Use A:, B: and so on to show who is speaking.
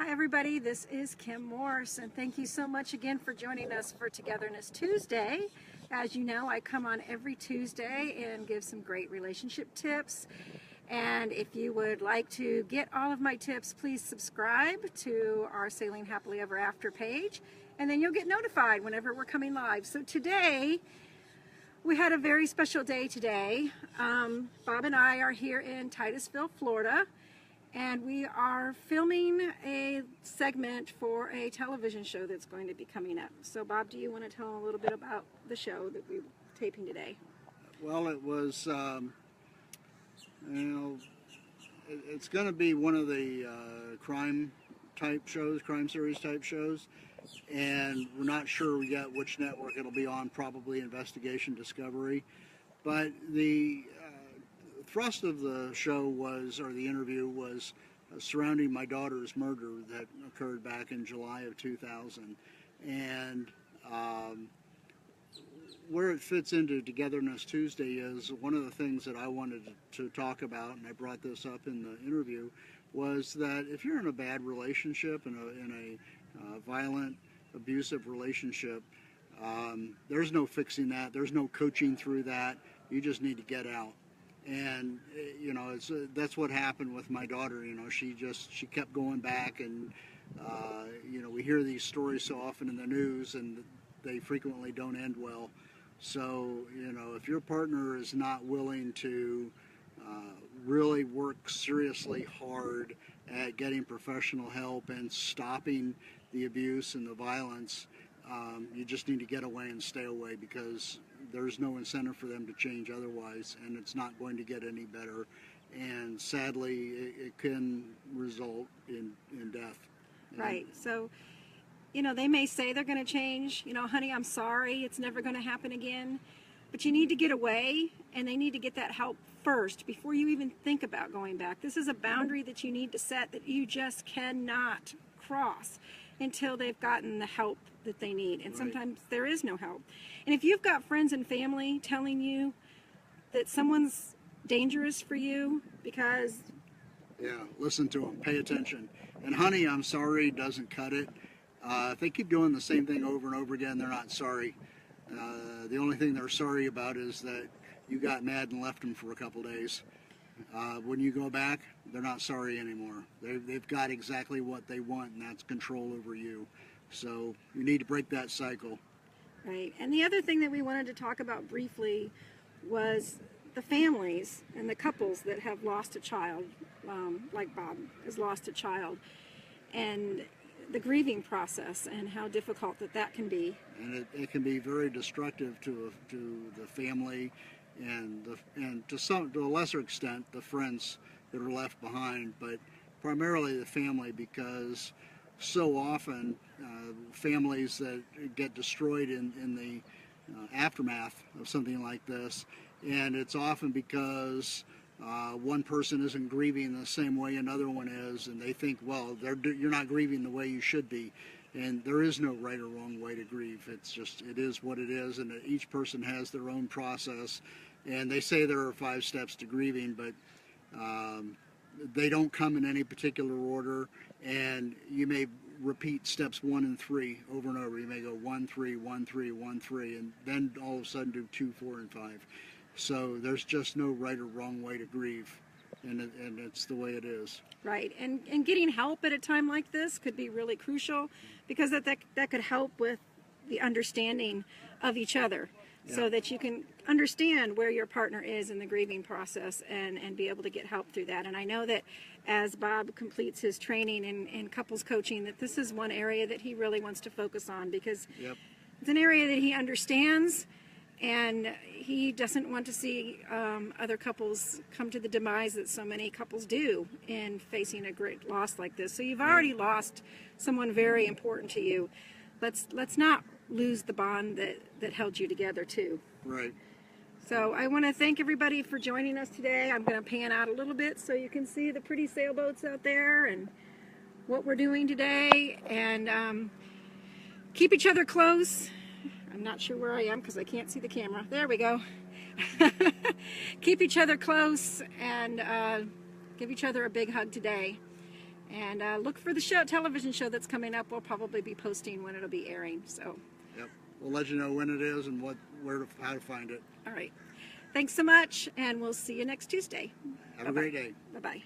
A: Hi everybody, this is Kim Morse, and thank you so much again for joining us for Togetherness Tuesday. As you know, I come on every Tuesday and give some great relationship tips. And if you would like to get all of my tips, please subscribe to our Sailing Happily Ever After page, and then you'll get notified whenever we're coming live. So today, we had a very special day today. Bob and I are here in Titusville, Florida, and we are filming a segment for a television show that's going to be coming up. So Bob, do you want to tell a little bit about the show that we're taping today?
B: Well, it was, it's going to be one of the crime series type shows, and we're not sure yet which network it'll be on, probably Investigation Discovery. But the thrust of the show or the interview was surrounding my daughter's murder that occurred back in July of 2000. And where it fits into Togetherness Tuesday is one of the things that I wanted to talk about, and I brought this up in the interview, was that if you're in a bad relationship, in a violent, abusive relationship, there's no fixing that. There's no coaching through that. You just need to get out. And that's what happened with my daughter. She kept going back, and we hear these stories so often in the news, and they frequently don't end well. So if your partner is not willing to really work seriously hard at getting professional help and stopping the abuse and the violence, you just need to get away and stay away, because there's no incentive for them to change otherwise, and it's not going to get any better. And sadly, it can result in death.
A: Right. So, they may say they're going to change. Honey, I'm sorry, it's never going to happen again. But you need to get away, and they need to get that help first before you even think about going back. This is a boundary that you need to set that you just cannot cross until they've gotten the help that they need. And sometimes there is no help. And if you've got friends and family telling you that someone's dangerous for you because...
B: Yeah, listen to them. Pay attention. And honey, I'm sorry doesn't cut it. If they keep doing the same thing over and over again, they're not sorry. The only thing they're sorry about is that you got mad and left them for a couple days. When you go back, they're not sorry anymore. They've got exactly what they want, and that's control over you. So you need to break that cycle.
A: Right. And the other thing that we wanted to talk about briefly was the families and the couples that have lost a child, like Bob has lost a child, and the grieving process and how difficult that can be.
B: And it can be very destructive to the family, and to a lesser extent the friends that are left behind, but primarily the family, because so often families that get destroyed in the aftermath of something like this, and it's often because one person isn't grieving the same way another one is, and they think, well, you're not grieving the way you should be. And there is no right or wrong way to grieve. It is what it is, and each person has their own process. And they say there are 5 steps to grieving, but they don't come in any particular order, and you may repeat steps 1 and 3 over and over. You may go 1, 3, 1, 3, 1, 3, and then all of a sudden do 2, 4, and 5. So there's just no right or wrong way to grieve, and it's the way it is.
A: Right, and getting help at a time like this could be really crucial, because that could help with the understanding of each other. Yeah. So that you can understand where your partner is in the grieving process and be able to get help through that. And I know that as Bob completes his training in couples coaching, that this is one area that he really wants to focus on, because it's an area that he understands, and he doesn't want to see other couples come to the demise that so many couples do in facing a great loss like this. So you've already lost someone very important to you. Let's not lose the bond that held you together too.
B: Right.
A: So I want to thank everybody for joining us today. I'm going to pan out a little bit so you can see the pretty sailboats out there and what we're doing today. And keep each other close. I'm not sure where I am because I can't see the camera. There we go. Keep each other close, and give each other a big hug today. And look for the television show that's coming up. We'll probably be posting when it'll be airing. So,
B: Yep. We'll let you know when it is and how to find it.
A: all right. Thanks so much, and we'll see you next Tuesday.
B: Have a great day.
A: Bye-bye.